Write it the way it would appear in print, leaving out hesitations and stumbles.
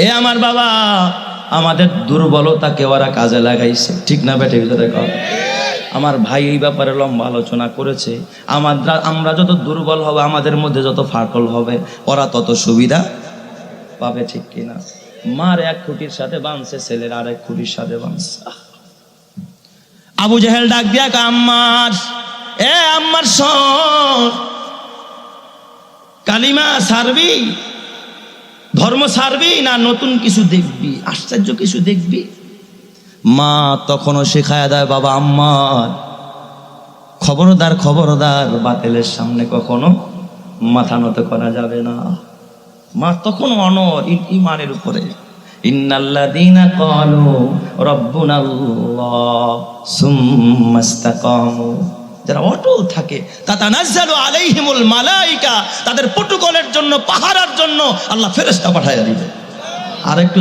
এ আমার বাবা, আমাদের দুর্বলতাকে ওরা কাজে লাগাইছে, ঠিক না বেটে? ভিতরে আমার ভাই এই ব্যাপারে লম্বা আলোচনা করেছে। আমরা যত দুর্বল হবে, আমাদের মধ্যে যত ফাটল হবে, ওরা তত সুবিধা পাবে, ঠিক কিনা? মার এক খুঁটির সাথে বাঁধছে, ছেলের আর এক খুঁটির সাথে বাঁধছে। আবু জেহেল ডাক দিয়া আম্মার, এ আম্মার শোন, কালিমা ছাড়বি, ধর্ম ছাড়বি না নতুন কিছু দেখবি, আশ্চর্য কিছু দেখবি? মা তখনও শেখায় দেয়, বাবা আম্মার খবরদার খবরদার, বাতিলের সামনে কখনো মাথা নত করা যাবে না। মা তখন অনর ঈমানের উপরে। ইন্নাল্লাযীনা ক্বালু রাব্বুনাল্লাহ সুম্মা ইসতাকামু, যারা অটল থাকে, তাতানাজ্জালু আলাইহিমুল মালায়েকা, তাদের প্রটোকলের জন্য, পাহারার জন্য আল্লাহ ফেরেশতা পাঠায়া দিবে। আর একটু